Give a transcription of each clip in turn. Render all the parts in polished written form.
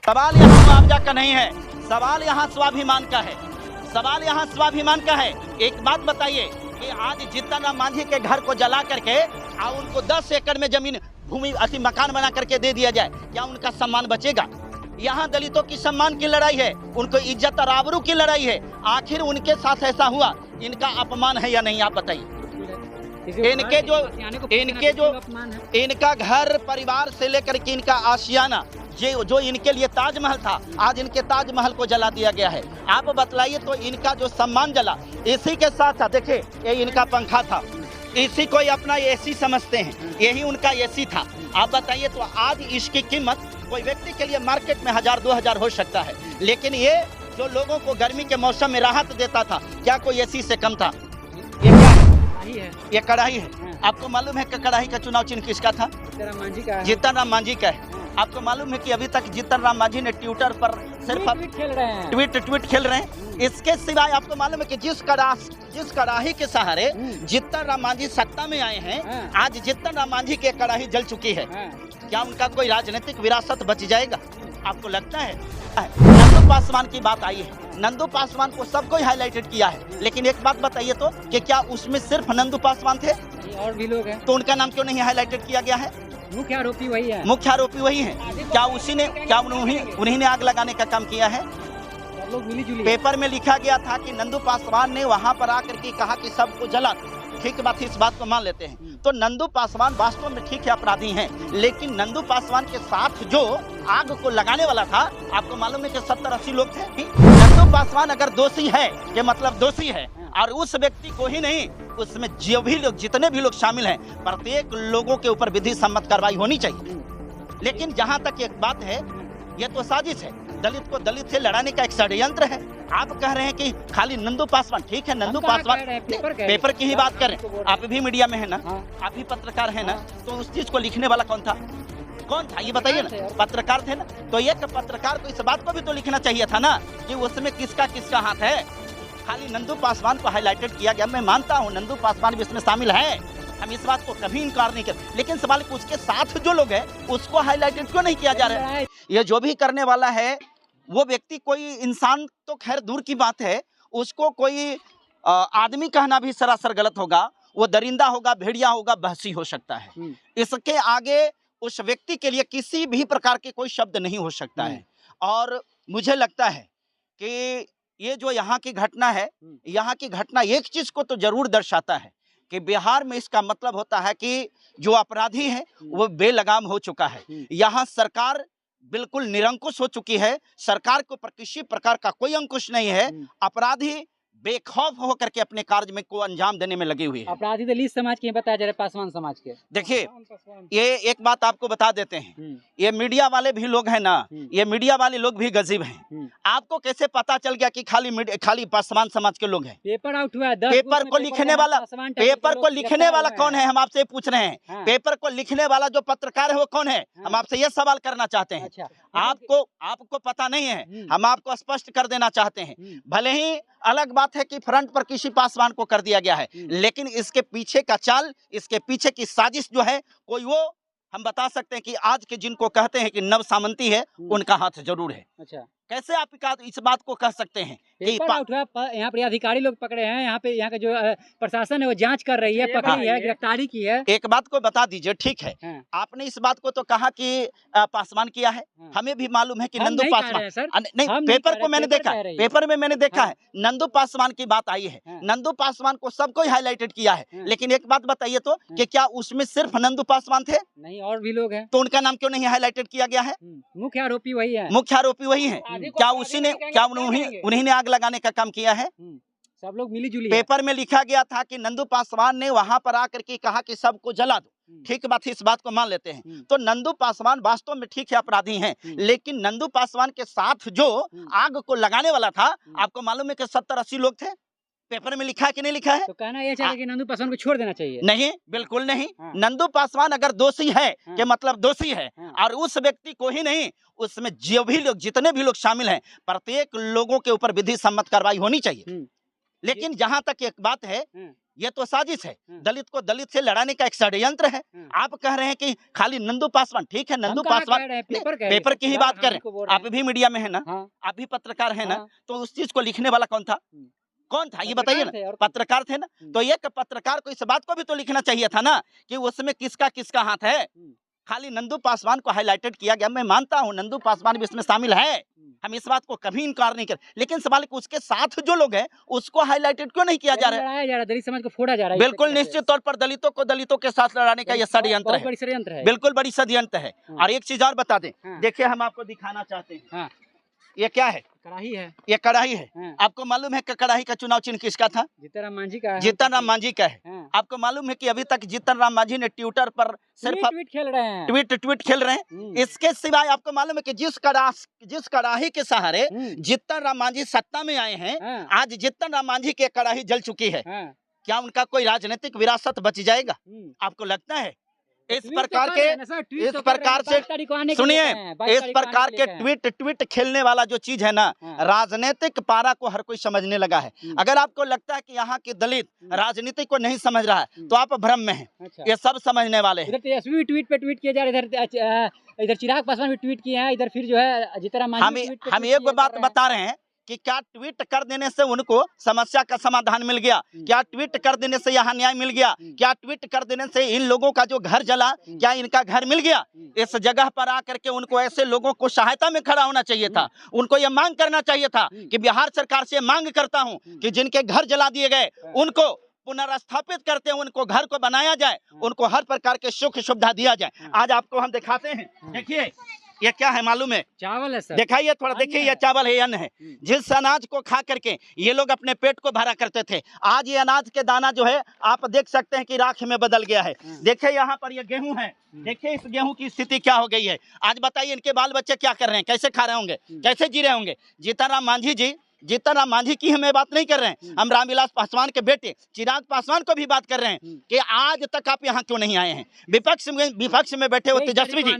सवाल यहाँ मुआवजा का नहीं है, सवाल यहाँ स्वाभिमान का है, सवाल यहाँ स्वाभिमान का है। एक बात बताइए कि आज जीतन राम मांझी के घर को जला करके और उनको 10 एकड़ में जमीन भूमि अति मकान बना करके दे दिया जाए, क्या उनका सम्मान बचेगा? यहाँ दलितों की सम्मान की लड़ाई है, उनको इज्जत और आबरू की लड़ाई है। आखिर उनके साथ ऐसा हुआ, इनका अपमान है या नहीं, आप बताइए। इनका घर परिवार से लेकर के इनका आशियाना जो इनके लिए ताजमहल था, आज इनके ताजमहल को जला दिया गया है। आप बतलाइए तो इनका जो सम्मान जला, इसी के साथ था, देखिए ये इनका पंखा था, इसी को अपना एसी समझते हैं, यही उनका एसी था। आप बताइए तो आज इसकी कीमत कोई व्यक्ति के लिए मार्केट में 1000-2000 हो सकता है, लेकिन ये जो लोगों को गर्मी के मौसम में राहत देता था, क्या कोई एसी से कम था? ये क्या है? ये कढ़ाई है। आपको मालूम है कि कढ़ाई का चुनाव चिन्ह किसका था? जीतन राम मांझी का है। आपको मालूम है कि अभी तक जीतन राम मांझी ने ट्विटर पर सिर्फ ट्वीट खेल रहे हैं। इसके सिवाय आपको मालूम है कि जिस कड़ाही के सहारे जीतन राम मांझी सत्ता में आए हैं, आज जीतन राम मांझी की कड़ाही जल चुकी है। क्या उनका कोई राजनीतिक विरासत बच जाएगा, आपको लगता है? नंदू पासवान की बात आई है, नंदू पासवान को सबको हाईलाइटेड किया है, लेकिन एक बात बताइए तो कि क्या उसमें सिर्फ नंदू पासवान थे? और भी लोग हैं, तो उनका नाम क्यों नहीं हाईलाइटेड किया गया है? मुख्य आरोपी वही है। मुख्य आरोपी वही है। क्या उन्हीं ने आग लगाने का काम किया है? लोग मिली-जुली। पेपर में लिखा गया था कि नंदू पासवान ने वहां पर आकर के कहा कि सबको जला। ठीक बात, इस बात को मान लेते हैं। तो नंदू पासवान वास्तव में ठीक है, अपराधी हैं, लेकिन नंदू पासवान के साथ जो आग को लगाने वाला था, आपको मालूम है कि 70-80 लोग थे। नंदू पासवान अगर दोषी है, ये मतलब दोषी है, और उस व्यक्ति को ही नहीं, उसमें जो भी लोग, जितने भी लोग शामिल हैं, प्रत्येक लोगों के ऊपर विधि सम्मत कार्रवाई होनी चाहिए। लेकिन जहां तक एक बात है, ये तो साजिश है, दलित को दलित से लड़ाने का एक षड्यंत्र है। आप कह रहे हैं कि खाली नंदू पासवान, ठीक है, नंदू पासवान पेपर की ही बात करें, आप भी मीडिया में है ना, आप भी पत्रकार है ना, तो उस चीज को लिखने वाला कौन था? ये बताइए ना, पत्रकार थे ना, तो ये पत्रकार को इस बात को भी तो लिखना चाहिए था ना कि उसमें किसका किसका हाथ है। खाली नंदू पासवान को हाईलाइटेड किया गया। मैं मानता हूँ नंदू पासवान भी इसमें शामिल है, हम इस बात को कभी इनकार नहीं करते, लेकिन सवाल उसके साथ जो लोग हैं उसको हाईलाइटेड क्यों नहीं किया जा रहा है? ये जो भी करने वाला है वो व्यक्ति, कोई इंसान तो खैर दूर की बात है, उसको कोई आदमी कहना भी सरासर गलत होगा, वो दरिंदा होगा, भेड़िया होगा, बहसी हो सकता है। इसके आगे उस व्यक्ति के लिए किसी भी प्रकार के कोई शब्द नहीं हो सकता है। और मुझे लगता है कि ये जो यहाँ की घटना है, यहाँ की घटना एक चीज को तो जरूर दर्शाता है कि बिहार में इसका मतलब होता है कि जो अपराधी है वो बेलगाम हो चुका है। यहाँ सरकार बिल्कुल निरंकुश हो चुकी है, सरकार के ऊपर किसी प्रकार का कोई अंकुश नहीं है। अपराधी बेखौफ होकर के अपने कार्य में को अंजाम देने में लगी हुई है। अपराधी दलित समाज के बताया जा रहा है, पासवान समाज के। देखिए, ये एक बात आपको बता देते हैं, ये मीडिया वाले भी लोग हैं ना, ये मीडिया वाले लोग भी गजीब हैं। आपको कैसे पता चल गया कि खाली पासवान समाज के लोग हैं? पेपर आउट हुआ है, पेपर को लिखने वाला कौन है, हम आपसे पूछ रहे हैं। पेपर को लिखने वाला जो पत्रकार है वो कौन है, हम आपसे ये सवाल करना चाहते हैं। आपको पता नहीं है, हम आपको स्पष्ट कर देना चाहते हैं। भले ही अलग बात है कि फ्रंट पर किसी पासवान को कर दिया गया है, लेकिन इसके पीछे का चाल, इसके पीछे की साजिश जो है, कोई वो हम बता सकते हैं कि आज के जिनको कहते हैं कि नव सामंती है, उनका हाथ जरूर है। अच्छा, कैसे आप इस बात को कह सकते हैं कि यहाँ पे अधिकारी लोग पकड़े हैं, यहाँ का जो प्रशासन है वो जांच कर रही है, पकड़ी है, गिरफ्तारी की है। एक बात को बता दीजिए, ठीक है, आपने इस बात को तो कहा कि पासवान किया है, हमें भी मालूम है कि नंदू पासवान नहीं, पेपर को मैंने देखा, पेपर में मैंने देखा है, नंदू पासवान की बात आई है। नंदू पासवान को सबको हाईलाइटेड किया है, लेकिन एक बात बताइए तो कि क्या उसमें सिर्फ नंदू पासवान थे? नहीं, और भी लोग हैं, तो उनका नाम क्यों नहीं हाईलाइटेड किया गया है? मुख्य आरोपी वही है। मुख्य आरोपी वही है। क्या उन्हीं ने आग लगाने का काम किया है? सब लोग मिली-जुली। पेपर में लिखा गया था कि नंदू पासवान ने वहां पर आकर के कहा कि सबको जला दो। ठीक बात है, इस बात को मान लेते हैं। तो नंदू पासवान वास्तव में ठीक है, अपराधी हैं, लेकिन नंदू पासवान के साथ जो आग को लगाने वाला था, आपको मालूम है कि 70-80 लोग थे। पेपर में लिखा है कि नहीं लिखा है? तो कहना यह चाहिए कि नंदू पासवान को छोड़ देना चाहिए? नहीं, बिल्कुल नहीं। नंदू पासवान अगर दोषी है, कि मतलब दोषी है, और उस व्यक्ति को ही नहीं, उसमें जो भी लोग, जितने भी लोग शामिल हैं, प्रत्येक लोगों के ऊपर विधि सम्मत कार्रवाई होनी चाहिए। लेकिन जहां तक एक बात है, ये तो साजिश है, दलित को दलित से लड़ाने का एक षड्यंत्र है। आप कह रहे हैं कि खाली नंदू पासवान, ठीक है नंदू पासवान पेपर की ही बात करें, आप भी मीडिया में है ना, आप भी पत्रकार है ना, तो उस चीज को लिखने वाला कौन था? कौन था ये बताइए ना, पत्रकार थे ना। तो एक पत्रकार को इस बात को भी तो लिखना चाहिए था ना कि उसमें किसका किसका हाथ है। खाली नंदू पासवान को हाईलाइटेड किया गया, मैं मानता हूं नंदू पासवान भी इसमें शामिल है, हम इस बात को कभी इनकार नहीं कर, लेकिन सवाल है कि उसके साथ जो लोग हैं उसको हाईलाइटेड क्यों नहीं किया जा रहा है? दलित समाज को फोड़ा जा रहा है। बिल्कुल निश्चित तौर पर दलितों को दलितों के साथ लड़ाने का यह षड्यंत्र है, बिल्कुल बड़ी षड्यंत्र है। और एक चीज और बता दें, देखिए हम आपको दिखाना चाहते हैं, ये क्या है? कड़ाही है। ये कड़ाही है। आपको मालूम है कि कड़ाही का चुनाव चिन्ह किसका था? जीतन राम मांझी का है। जीतन राम मांझी का है। आपको मालूम है कि अभी तक जीतन राम मांझी ने ट्विटर पर सिर्फ ट्वीट खेल रहे हैं, ट्वीट खेल रहे हैं। इसके सिवाय आपको मालूम है कि जिस कड़ाही के सहारे जीतन राम मांझी सत्ता में आए हैं, आज जीतन राम मांझी की कड़ाही जल चुकी है। क्या उनका कोई राजनीतिक विरासत बच जाएगा? आपको लगता है? इस प्रकार से सुनिए, इस प्रकार के ट्वीट खेलने वाला जो चीज है ना, राजनीतिक पारा को हर कोई समझने लगा है। अगर आपको लगता है कि यहाँ की दलित राजनीति को नहीं समझ रहा है तो आप भ्रम में हैं। ये सब समझने वाले हैं। तेजस्वी ट्वीट पे ट्वीट किए जा रहे, इधर चिराग पासवान भी ट्वीट किए हैं, इधर फिर जो है जीतन राम मांझी हम एक बात बता रहे हैं कि क्या ट्वीट कर देने से उनको समस्या का समाधान मिल गया? क्या ट्वीट कर देने से यहाँ न्याय मिल गया? क्या ट्वीट कर देने से इन लोगों का जो घर जला, क्या इनका घर मिल गया? इस जगह पर आकर के उनको ऐसे लोगों को सहायता में खड़ा होना चाहिए था। उनको ये मांग करना चाहिए था कि बिहार सरकार से मांग करता हूँ कि जिनके घर जला दिए गए उनको पुनर्स्थापित करते हैं, उनको घर को बनाया जाए, उनको हर प्रकार के सुख सुविधा दिया जाए। आज आपको हम दिखाते हैं, देखिए ये क्या है मालूम है? चावल है सर। दिखाइए थोड़ा, देखिए ये चावल है, अन्न है। जिस अनाज को खा करके ये लोग अपने पेट को भरा करते थे, आज ये अनाज के दाना जो है आप देख सकते हैं कि राख में बदल गया है। देखिए यहाँ पर ये गेहूं है, देखिए इस गेहूं की स्थिति क्या हो गई है। आज बताइए इनके बाल बच्चे क्या कर रहे हैं, कैसे खा रहे होंगे, कैसे जी रहे होंगे? जीतन राम मांझी जी, जीतन राम मांझी की हमें बात नहीं कर रहे हैं, हम रामविलास पासवान के बेटे चिराग पासवान को भी बात कर रहे हैं कि आज तक आप यहाँ क्यों नहीं आए हैं? विपक्ष में बैठे हो तेजस्वी जी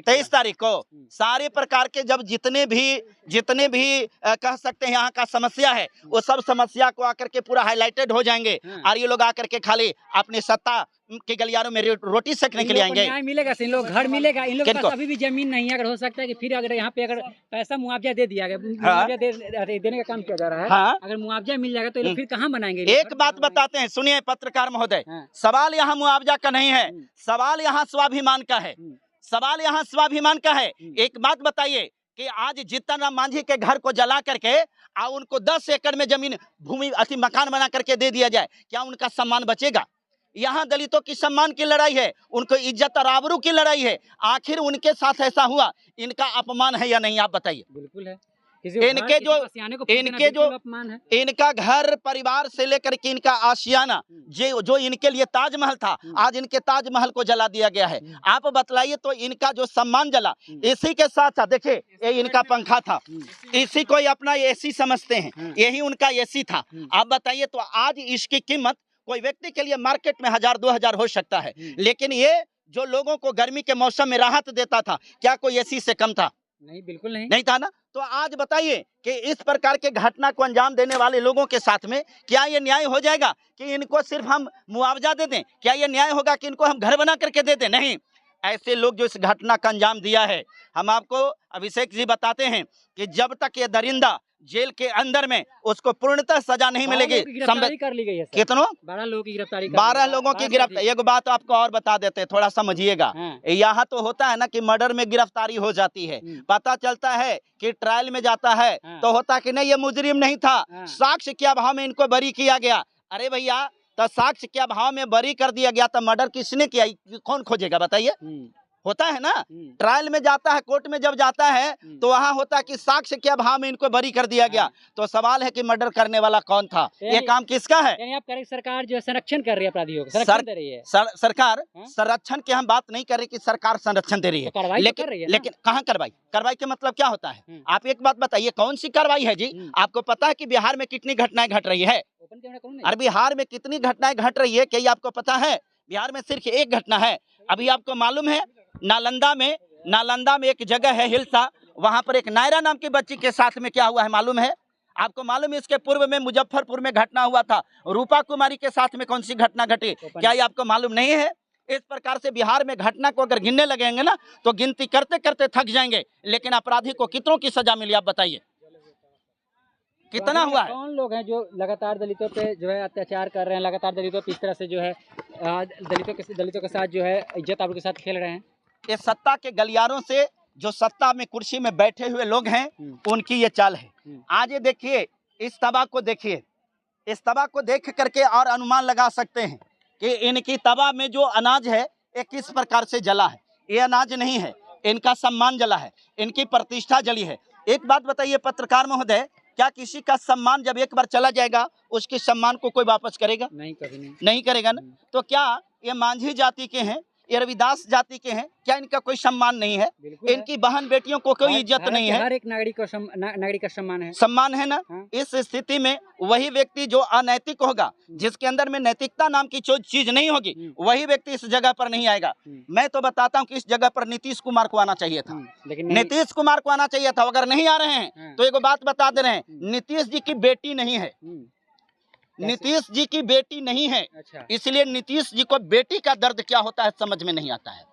23 तारीख को सारे प्रकार के जब जितने भी कह सकते हैं यहाँ का समस्या है, वो सब समस्या को आकर के पूरा हाईलाइटेड हो जाएंगे और ये लोग आकर के खाली अपनी सत्ता के गलियारों में रोटी सेकने के लिए आएंगे। न्याय मिलेगा, इन लोग घर मिलेगा, इन लोगों के पास अभी भी जमीन नहीं है। अगर हो सकता है कि फिर अगर यहाँ पे अगर पैसा मुआवजा दे दिया गया, मुआवजा देने का काम किया जा रहा है, अगर मुआवजा मिल जाएगा तो ये लोग फिर कहाँ बनाएंगे? एक बात बताते हैं, सुनिए पत्रकार महोदय, सवाल यहाँ मुआवजा का नहीं है, सवाल यहाँ स्वाभिमान का है। सवाल यहाँ स्वाभिमान का है। एक बात बताइए कि आज जीतन राम मांझी के घर को जला करके और उनको 10 एकड़ में जमीन भूमि मकान बना करके दे दिया जाए, क्या उनका सम्मान बचेगा? यहाँ दलितों की सम्मान की लड़ाई है, उनको इज्जत और आबरू की लड़ाई है। आखिर उनके साथ ऐसा हुआ, इनका अपमान है या नहीं, आप बताइए। बिल्कुल है। इनका घर परिवार से लेकर के इनका आशियाना जो इनके लिए ताजमहल था, आज इनके ताजमहल को जला दिया गया है। आप बतलाइए तो इनका जो सम्मान जला, इसी के साथ साथ देखिए ये इनका पंखा था, इसी को अपना एसी समझते हैं, यही उनका एसी था। आप बताइए तो आज इसकी कीमत कोई व्यक्ति के लिए मार्केट में 1000-2000 हो सकता है, लेकिन ये जो लोगों को गर्मी के मौसम में राहत देता था, क्या कोई एसी से कम था? नहीं, बिल्कुल नहीं था ना। तो आज बताइए कि इस प्रकार के घटना को अंजाम देने वाले लोगों के साथ में क्या ये न्याय हो जाएगा कि इनको सिर्फ हम मुआवजा दे दें? क्या ये न्याय होगा कि इनको हम घर बना करके दे दें? नहीं, ऐसे लोग जो इस घटना का अंजाम दिया है, हम आपको अभिषेक जी बताते हैं कि जब तक ये दरिंदा जेल के अंदर में उसको पूर्णतः सजा नहीं मिलेगी। गिरफ्तारी कर ली गई है। कितनों? 12 लोगों की गिरफ्तारी। 12 लोगों की गिरफ्तारी। एक बात आपको और बता देते हैं, थोड़ा समझिएगा। यहाँ तो होता है ना कि मर्डर में गिरफ्तारी हो जाती है, पता चलता है कि ट्रायल में जाता है तो होता कि नहीं ये मुजरिम नहीं था, साक्ष्य के अभाव में इनको बरी किया गया। अरे भैया, तो साक्ष्य के अभाव में बरी कर दिया गया तो मर्डर किसने किया, कौन खोजेगा बताइए? होता है ना, ट्रायल में जाता है, कोर्ट में जब जाता है तो वहाँ होता है कि साक्ष्य के अभाव में इनको बरी कर दिया गया। तो सवाल है कि मर्डर करने वाला कौन था, ये काम किसका है? यानी आप कह रहे सरकार जो संरक्षण कर रही है अपराधियों को, संरक्षण दे रही है। सरकार संरक्षण की हम बात नहीं कर रही कि सरकार संरक्षण दे रही है, लेकिन कहाँ कार्रवाई? कार्रवाई के मतलब क्या होता है? आप एक बात बताइए, कौन सी कार्रवाई है जी? आपको पता है कि बिहार में कितनी घटनाएं घट रही है? अरे बिहार में कितनी घटनाएं घट रही है, क्या आपको पता है? बिहार में सिर्फ एक घटना है। अभी आपको मालूम है नालंदा में एक जगह है हिलसा, वहां पर एक नायरा नाम की बच्ची के साथ में क्या हुआ है मालूम है? आपको मालूम है इसके पूर्व में मुजफ्फरपुर में घटना हुआ था, रूपा कुमारी के साथ में कौन सी घटना घटी, क्या ये आपको मालूम नहीं है? इस प्रकार से बिहार में घटना को अगर गिनने लगेंगे ना तो गिनती करते करते थक जाएंगे, लेकिन अपराधी को कितनों की सजा मिली आप बताइए, कितना हुआ है? कौन लोग हैं जो लगातार दलितों पे जो है अत्याचार कर रहे हैं, लगातार दलितों पे इस तरह से जो है दलितों के साथ जो है इज्जत आबरू के साथ खेल रहे हैं? ये सत्ता के गलियारों से जो सत्ता में कुर्सी में बैठे हुए लोग हैं उनकी ये चाल है। आज ये देखिए, इस तबाह को देखिए, इस तबाह को देख करके और अनुमान लगा सकते हैं कि इनकी तबाह में जो अनाज है ये किस प्रकार से जला है। ये अनाज नहीं है, इनका सम्मान जला है, इनकी प्रतिष्ठा जली है। एक बात बताइए पत्रकार महोदय, क्या किसी का सम्मान जब एक बार चला जाएगा उसके सम्मान को कोई वापस करेगा? नहीं, कभी नहीं करेगा ना। तो क्या ये मांझी जाति के हैं, ये रविदास जाति के हैं, क्या इनका कोई सम्मान नहीं है? इनकी बहन बेटियों को कोई इज्जत नहीं है? हर एक नागरिक का सम्मान है, सम्मान है ना। हाँ। इस स्थिति में वही व्यक्ति जो अनैतिक होगा, जिसके अंदर में नैतिकता नाम की चीज नहीं होगी, वही व्यक्ति इस जगह पर नहीं आएगा। मैं तो बताता हूँ कि इस जगह पर नीतीश कुमार को आना चाहिए था, लेकिन नीतीश कुमार को आना चाहिए था। अगर नहीं आ रहे हैं तो एक बात बता दे रहे हैं, नीतीश जी की बेटी नहीं है, नीतीश जी की बेटी नहीं है। अच्छा। इसलिए नीतीश जी को बेटी का दर्द क्या होता है समझ में नहीं आता है।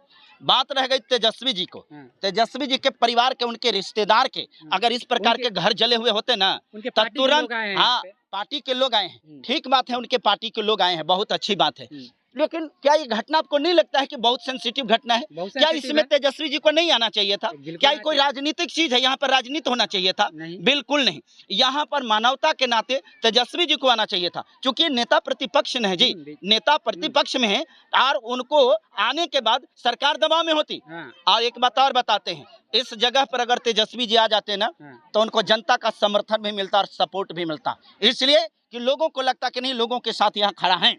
बात रह गई तेजस्वी जी को, तेजस्वी जी के परिवार के, उनके रिश्तेदार के अगर इस प्रकार के घर जले हुए होते ना तब तुरंत, हाँ, पार्टी के लोग आए हैं, ठीक बात है, उनके पार्टी के लोग आए हैं, बहुत अच्छी बात है। लेकिन क्या ये घटना आपको नहीं लगता है कि बहुत सेंसिटिव घटना है? क्या इसमें तेजस्वी जी को नहीं आना चाहिए था? क्या ये कोई राजनीतिक चीज है? यहाँ पर राजनीति होना चाहिए था? बिल्कुल नहीं। यहाँ पर मानवता के नाते तेजस्वी जी को आना चाहिए था, क्योंकि नेता प्रतिपक्ष में है जी, नेता प्रतिपक्ष में है और उनको आने के बाद सरकार दबाव में होती। और एक बात और बताते हैं, इस जगह पर अगर तेजस्वी जी आ जाते ना तो उनको जनता का समर्थन भी मिलता और सपोर्ट भी मिलता, इसलिए कि लोगों को लगता कि नहीं, लोगों के साथ यहाँ खड़ा है।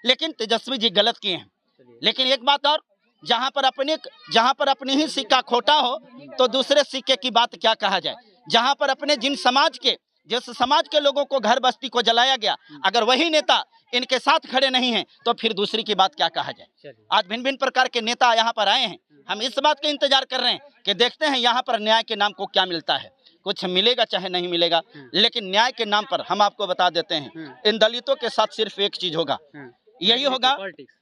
लेकिन तेजस्वी जी गलत किए हैं। लेकिन एक बात और, जहां पर अपने ही सिक्का खोटा हो तो दूसरे सिक्के की बात क्या कहा जाए। जहां पर अपने जिस समाज के लोगों को घर बस्ती को जलाया गया, अगर वही नेता इनके साथ खड़े नहीं हैं तो फिर दूसरी की बात क्या कहा जाए। आज भिन्न भिन्न प्रकार के नेता यहाँ पर आए हैं, हम इस बात का इंतजार कर रहे हैं कि देखते हैं यहाँ पर न्याय के नाम को क्या मिलता है। कुछ मिलेगा चाहे नहीं मिलेगा, लेकिन न्याय के नाम पर हम आपको बता देते हैं, इन दलितों के साथ सिर्फ एक चीज होगा, यही होगा,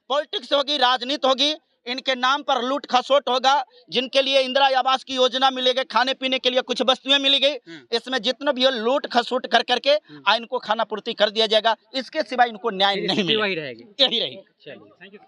पॉलिटिक्स होगी, राजनीति होगी। इनके नाम पर लूट खसोट होगा। जिनके लिए इंदिरा आवास की योजना मिलेगी, खाने पीने के लिए कुछ वस्तुएं मिली गई, इसमें जितना भी लूट खसोट कर करके इनको खाना पूर्ति कर दिया जाएगा। इसके सिवाय इनको न्याय नहीं मिलेगा, यही रहेगी। चलिए, थैंक यू।